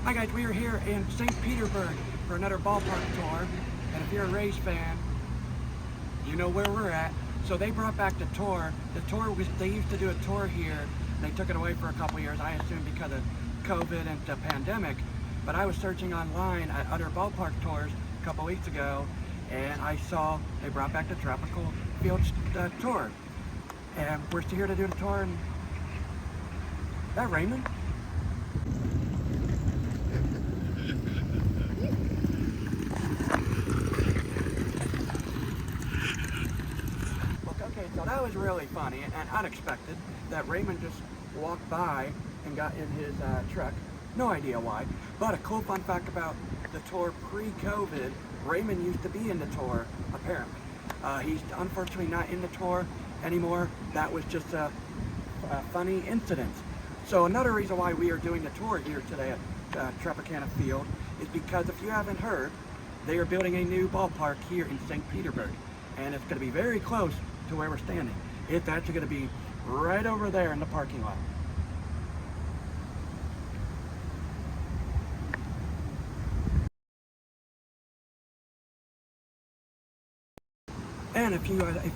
Hi guys, we are here in St. Petersburg for another ballpark tour, and if you're a Rays fan, you know where we're at. So they brought back the tour. They used to do a tour here, and they took it away for a couple years, I assume because of COVID and the pandemic. But I was searching online at other ballpark tours a couple weeks ago, and I saw they brought back the Tropicana Field tour. And we're still here to do the tour, and is that Raymond? Okay, so that was really funny and unexpected that Raymond just walked by and got in his truck. No idea why. But a cool fun fact about the tour pre-COVID, Raymond used to be in the tour, apparently. He's unfortunately not in the tour anymore. That was just a funny incident. So another reason why we are doing the tour here today at Tropicana Field is because, if you haven't heard, they are building a new ballpark here in St. Petersburg. And it's going to be very close to where we're standing. It's actually going to be right over there in the parking lot. And if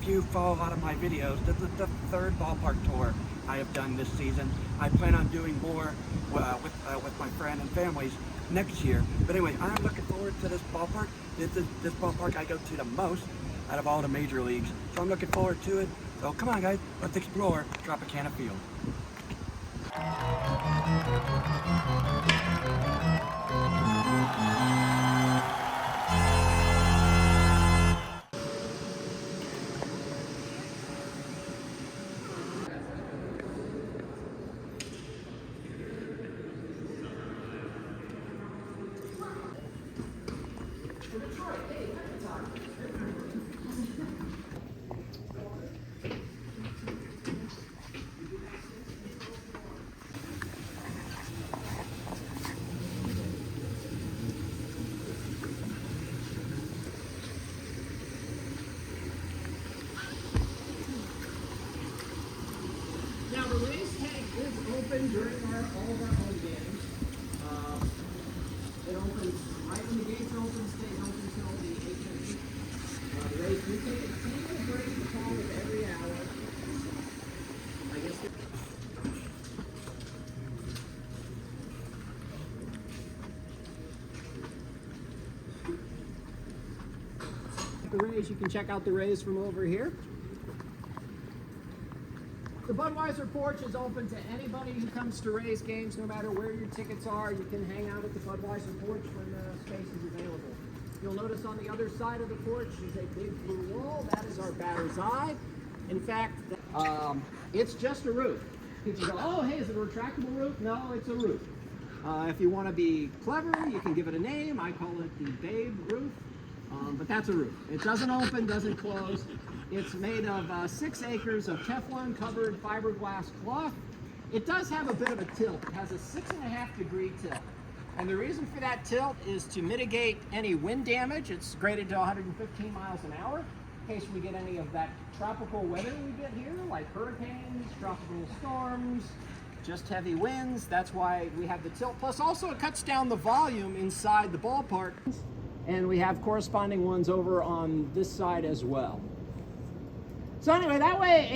you follow a lot of my videos, this is the third ballpark tour I have done this season. I plan on doing more with my friend and families next year. But anyway, I'm looking forward to this ballpark. This is this ballpark I go to the most out of all the major leagues. So I'm looking forward to it. So come on guys, let's explore Tropicana Field. Now the race tank is open during all of our home games. It opens right when the gates open, stays open until the 8:50. The race do take a 10-minute break at the top of every hour. I guess. The Rays, you can check out the Rays from over here. The Budweiser porch is open to anybody who comes to Rays games, no matter where your tickets are. You can hang out at the Budweiser porch when the space is available. You'll notice on the other side of the porch is a big blue wall. That is our batter's eye. In fact, it's just a roof. People go, oh, hey, is it a retractable roof? No, it's a roof. If you want to be clever, you can give it a name. I call it the Babe roof, but that's a roof. It doesn't open, doesn't close. It's made of 6 acres of Teflon covered fiberglass cloth. It does have a bit of a tilt. It has a 6.5 degree tilt. And the reason for that tilt is to mitigate any wind damage. It's graded to 115 miles an hour in case we get any of that tropical weather we get here, like hurricanes, tropical storms, just heavy winds. That's why we have the tilt. Plus also it cuts down the volume inside the ballpark. And we have corresponding ones over on this side as well. So anyway, that way,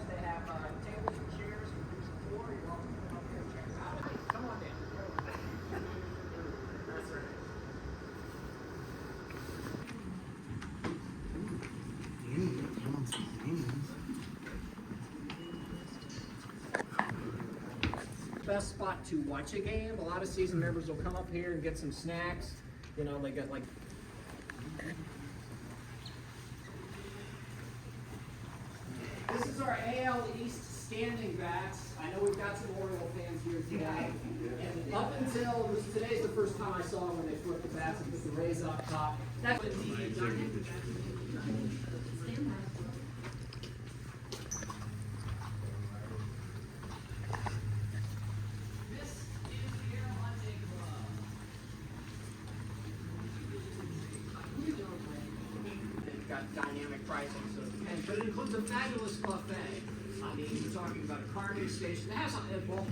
they have tables and chairs and floor. You're welcome to come up here and check it out. Come on down. That's right. Best spot to watch a game. A lot of season members will come up here and get some snacks. You know, they get like. This is our AL East standing bats. I know we've got some Oriole fans here today. And up until today's the first time I saw when they flipped the bats and put the Rays up top. That's what got dynamic pricing, so it depends. But it includes a fabulous buffet. I mean, we're talking about a carving station. It has a well,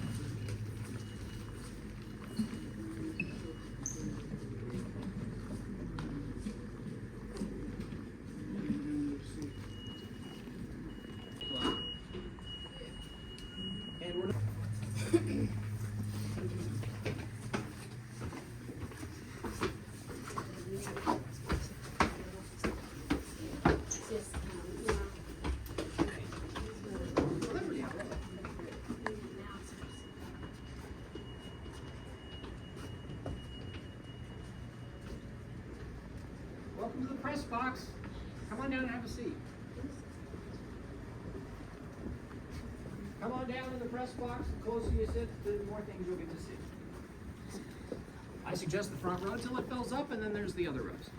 and we're welcome to the press box. Come on down and have a seat. Come on down in the press box. The closer you sit, the more things you'll get to see. I suggest the front row till it fills up, and then there's the other rows.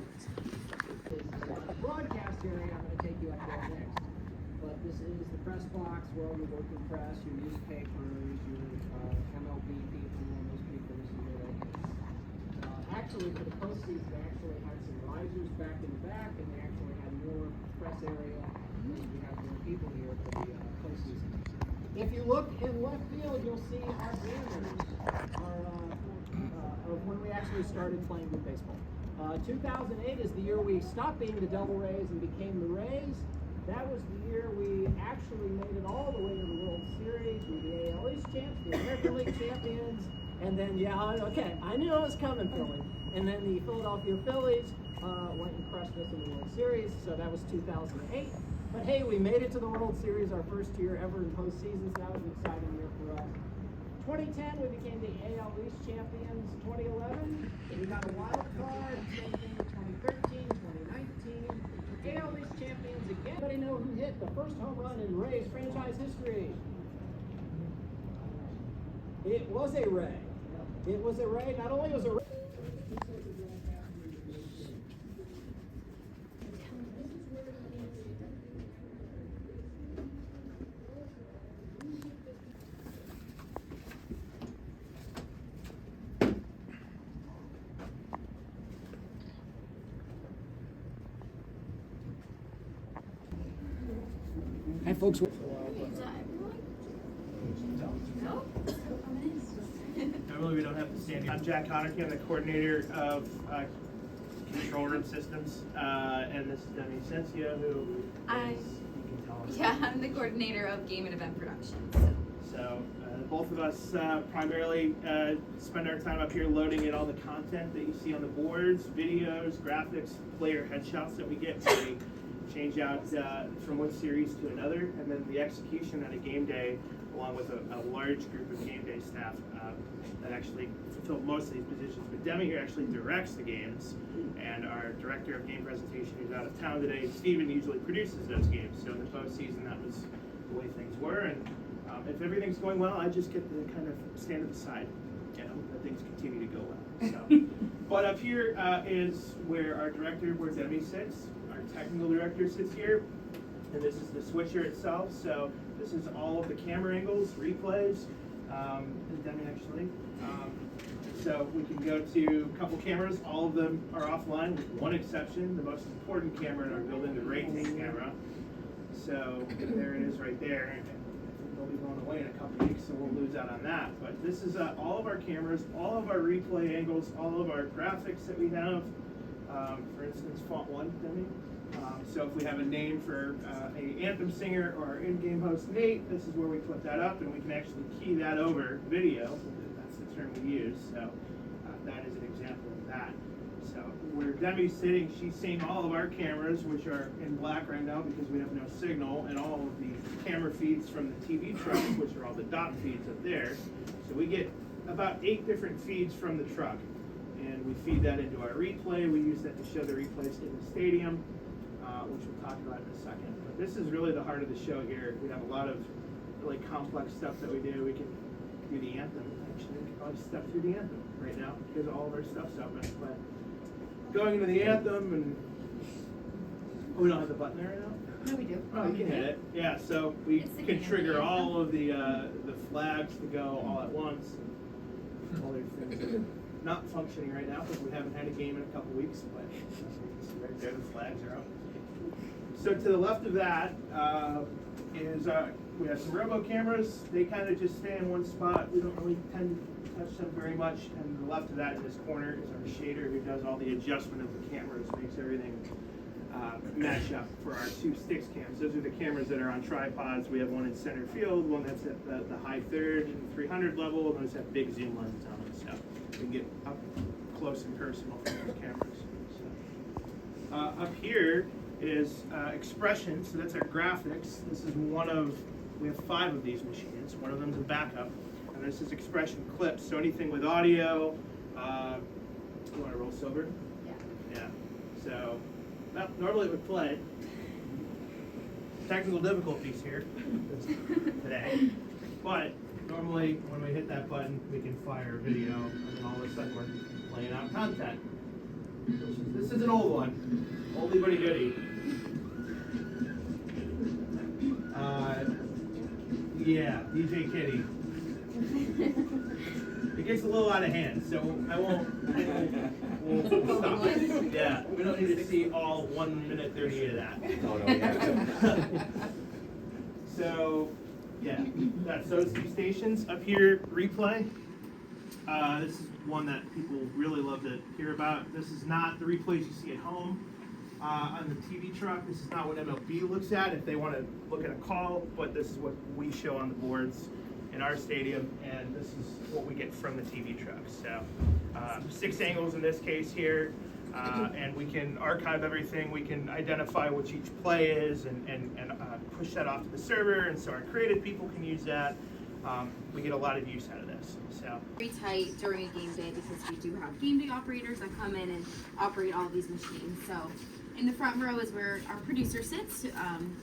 The broadcast area, I'm going to take you up there next. But this is the press box where all your working press, your newspapers, your MLB people, and those people. This is where they actually, for the postseason, they actually had some risers back in the back, and they actually had more press area. And we have more people here for the postseason. If you look in left field, you'll see our banners of when we actually started playing good baseball. 2008 is the year we stopped being the Devil Rays and became the Rays. That was the year we actually made it all the way to the World Series. We were the AL East champs, the American League champions, and then, okay, I knew it was coming, Philly. And then the Philadelphia Phillies went and crushed us in the World Series, so that was 2008. But hey, we made it to the World Series our first year ever in postseason, so that was an exciting year for us. 2010, we became the AL East champions. 2011, we got a wild card. Same thing in 2013, 2019. AL East champions again. Anybody know who hit the first home run in Rays franchise history? It was a Ray. It was a Ray. Not only was a Ray. Hi, folks. I really we don't have to stand here. I'm Jack Connerty. I'm the coordinator of control room systems, and this is Demi Sensia, who you can tell us. Yeah, I'm the coordinator of game and event production. So both of us primarily spend our time up here loading in all the content that you see on the boards, videos, graphics, player headshots that we get. So we change out from one series to another, and then the execution on a game day, along with a large group of game day staff that actually fulfill most of these positions. But Demi here actually directs the games, and our director of game presentation, who's out of town today, Steven, usually produces those games. So in the postseason, that was the way things were, and if everything's going well, I just get to kind of stand at the side, that things continue to go well. So, but up here is where our director, where Demi sits. Our technical director sits here, and this is the switcher itself. So this is all of the camera angles, replays. Demi actually. So we can go to a couple cameras. All of them are offline, with one exception. The most important camera in our building, the Ray Tank camera. So there it is right there. They'll be going away in a couple weeks, so we'll lose out on that. But this is all of our cameras, all of our replay angles, all of our graphics that we have. For instance, font 1, Demi. So if we have a name for a anthem singer or our in-game host Nate, this is where we put that up, and we can actually key that over video. That's the term we use. So that is an example of that. So where Demi's sitting, she's seeing all of our cameras, which are in black right now because we have no signal, and all of the camera feeds from the TV truck, which are all the dot feeds up there. So we get about 8 different feeds from the truck, and we feed that into our replay. We use that to show the replays in the stadium. which we'll talk about in a second. But this is really the heart of the show here. We have a lot of really complex stuff that we do. We can do the anthem. Actually, we can probably step through the anthem right now because all of our stuff's open. But going into the anthem, and we don't have the button there right now? No, we do. Oh, you can hit it. Yeah, so we It's the can game trigger anthem. all of the flags to go all at once. All these things are not functioning right now because we haven't had a game in a couple weeks, but you can see right there the flags are up. So to the left of that is we have some robo cameras. They kind of just stay in one spot. We don't really tend to touch them very much. And to the left of that in this corner is our shader who does all the adjustment of the cameras, makes everything match up for our 2 sticks cams. Those are the cameras that are on tripods. We have one in center field, one that's at the high third and 300 level, and those have big zoom lenses on them, so we can get up close and personal from those cameras. So, up here is expression, so that's our graphics. This is we have 5 of these machines. One of them's a backup, and this is expression clips. So anything with audio, you want to roll silver? Yeah. Yeah. So, well, normally it would play. Technical difficulties here today. But normally when we hit that button, we can fire a video, and then all of a sudden we're playing out content. This is an old one. Oldie but a goodie. Yeah, DJ Kitty. It gets a little out of hand, so we'll stop. Yeah, we don't need to see all 1 minute 38 of that. Oh, no, yeah. So, yeah, that's those 2 stations. Up here, replay. This is one that people really love to hear about. This is not the replays you see at home on the TV truck. This is not what MLB looks at if they want to look at a call, but this is what we show on the boards in our stadium, and this is what we get from the TV truck. So 6 angles in this case here, and we can archive everything. We can identify which each play is and push that off to the server, and so our creative people can use that. We get a lot of use out of this. So Very tight during a game day because we do have game day operators that come in and operate all of these machines. So in the front row is where our producer sits.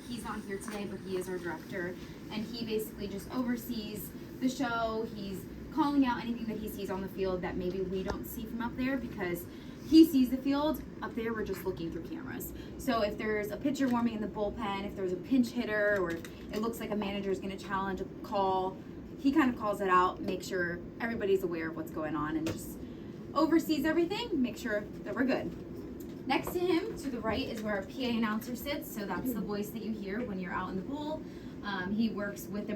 He's not here today, but he is our director, and he basically just oversees the show. He's calling out anything that he sees on the field that maybe we don't see from up there because he sees the field. Up there, we're just looking through cameras. So if there's a pitcher warming in the bullpen, if there's a pinch hitter, or if it looks like a manager is going to challenge a call, he kind of calls it out, make sure everybody's aware of what's going on, and just oversees everything, make sure that we're good. Next to him, to the right, is where our PA announcer sits. So that's the voice that you hear when you're out in the bowl. He works with the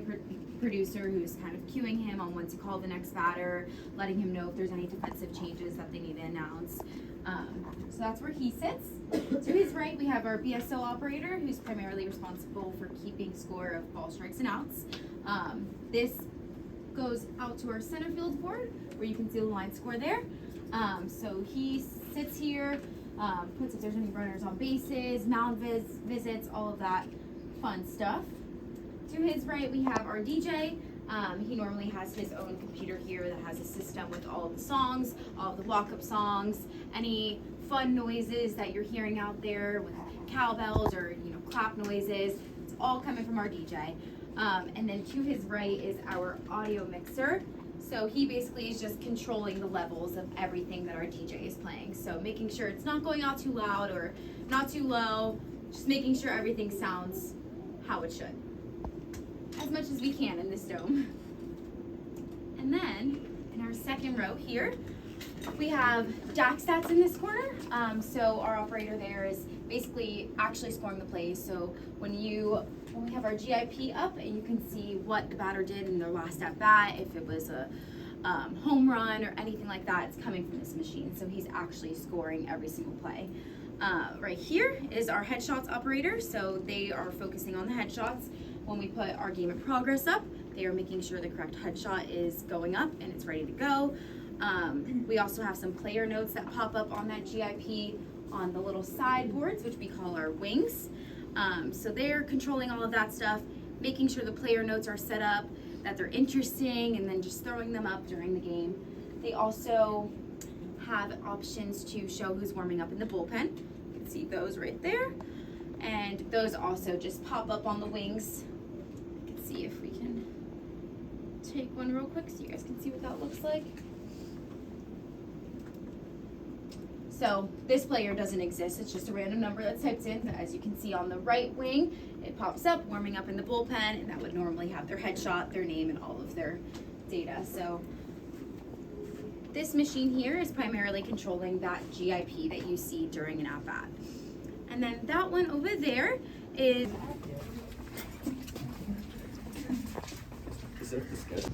producer who's kind of cueing him on when to call the next batter, letting him know if there's any defensive changes that they need to announce. So that's where he sits. To his right, we have our BSO operator, who's primarily responsible for keeping score of ball strikes and outs. This goes out to our center field board, where you can see the line score there. So he sits here, puts if there's any runners on bases, mound visits, all of that fun stuff. To his right, we have our DJ. He normally has his own computer here that has a system with all of the songs, all of the walk-up songs, any fun noises that you're hearing out there with cowbells or clap noises. It's all coming from our DJ. And then to his right is our audio mixer. So he basically is just controlling the levels of everything that our DJ is playing. So making sure it's not going out too loud or not too low, just making sure everything sounds how it should, as much as we can in this dome. And then in our second row here, we have DAC stats in this corner. So our operator there is basically actually scoring the plays. So when we have our GIP up, and you can see what the batter did in their last at bat, if it was a home run or anything like that, it's coming from this machine. So he's actually scoring every single play. Right here is our headshots operator. So they are focusing on the headshots. When we put our game in progress up, they are making sure the correct headshot is going up and it's ready to go. We also have some player notes that pop up on that GIP on the little sideboards, which we call our wings. So they're controlling all of that stuff, making sure the player notes are set up, that they're interesting, and then just throwing them up during the game. They also have options to show who's warming up in the bullpen. You can see those right there. and those also just pop up on the wings. Let's see if we can take one real quick so you guys can see what that looks like. So this player doesn't exist, it's just a random number that's typed in. As you can see on the right wing, it pops up, warming up in the bullpen, and that would normally have their headshot, their name, and all of their data. So this machine here is primarily controlling that GIP that you see during an at-bat. And then that one over there is... Is that the schedule?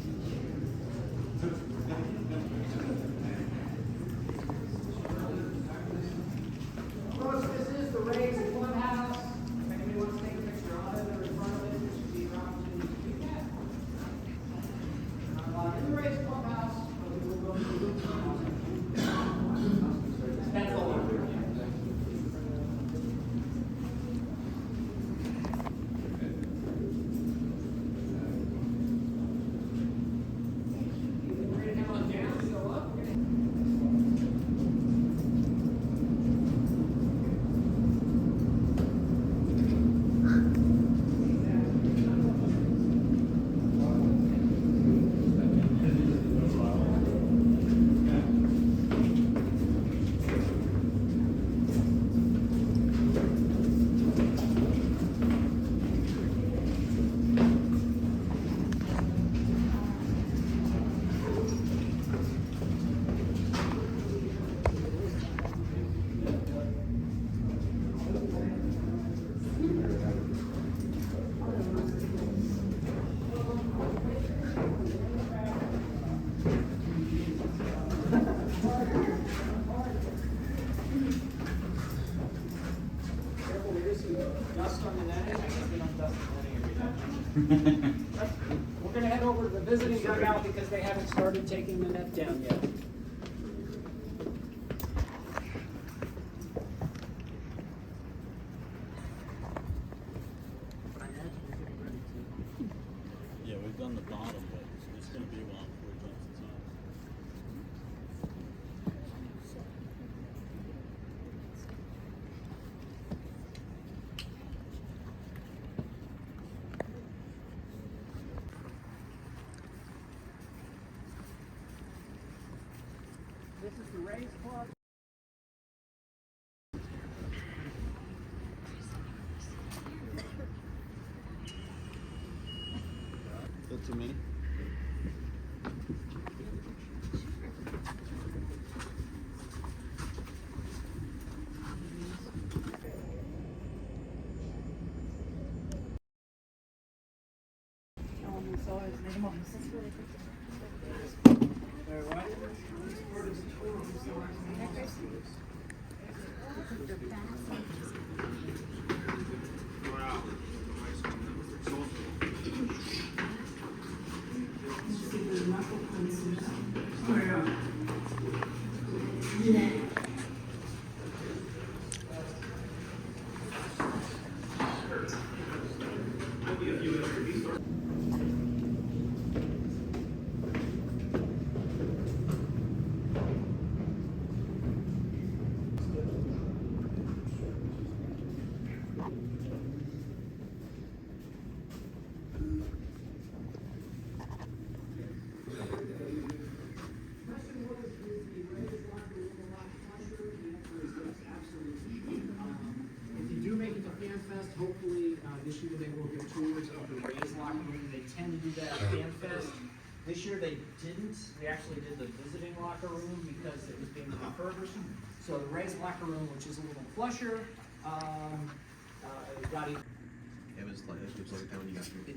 This is the Rays clubhouse. If anybody wants to take a picture of it or in front of it, this would be your opportunity to do that. In the Rays clubhouse, we will go through the clubhouse. That's all over here. We're going to head over to the visiting dugout because they haven't started taking the net down yet. Yeah, we've done the bottom, but it's going to be a while before it jumps the top. This is the Rays club. Is that too many? Hopefully, this year they will give tours of the Rays locker room. They tend to do that at Fan Fest. This year they didn't. They actually did the visiting locker room because it was being refurbished. So the Rays locker room, which is a little flusher, got even. It was like that when you got through.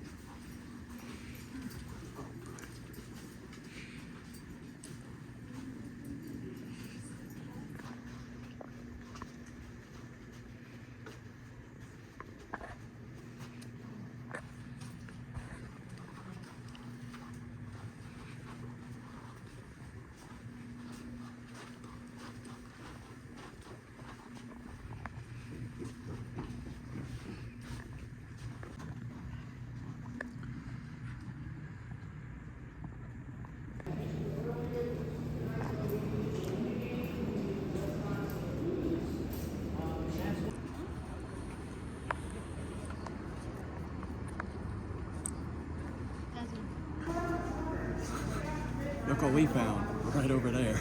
Look what we found right over there.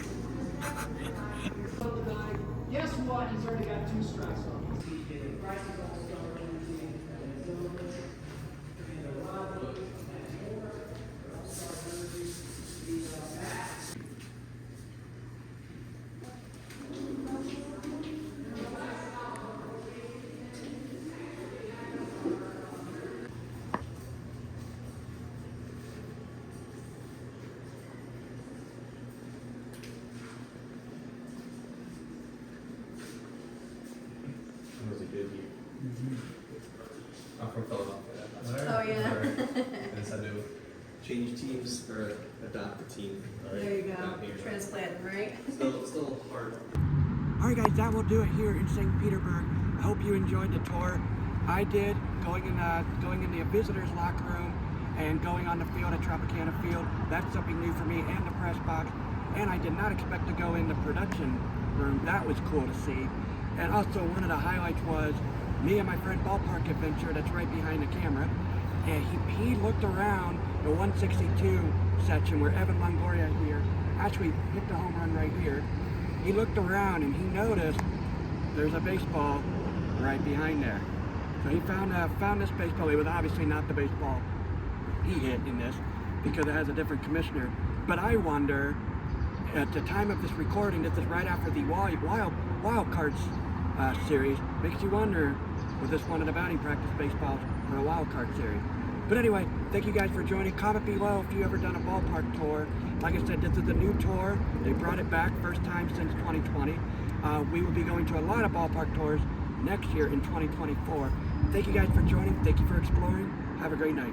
Guess what? He's already got 2 strikes on. It was a good year. I'm from Philadelphia. Oh, yeah. I just had to change teams or adopt a team. There you go. Down here. Transplanting, right? Still hard. All right, guys, that will do it here in St. Petersburg. I hope you enjoyed the tour. I did, going in the visitors' locker room and going on the field at Tropicana Field. That's something new for me, and the press box. And I did not expect to go in the production room. That was cool to see. And also, one of the highlights was me and my friend Ballpark Adventure, that's right behind the camera. And he looked around the 162 section where Evan Longoria here actually hit the home run right here. He looked around and he noticed there's a baseball right behind there. So he found this baseball. It was obviously not the baseball he hit in this because it has a different commissioner. But I wonder, at the time of this recording, this is right after the wild cards series, makes you wonder, was this one of the batting practice baseballs for a wild card series? But anyway, thank you guys for joining. Comment below if you ever done a ballpark tour. Like I said, this is a new tour. They brought it back, first time since 2020. We will be going to a lot of ballpark tours next year in 2024. Thank you guys for joining. Thank you for exploring. Have a great night.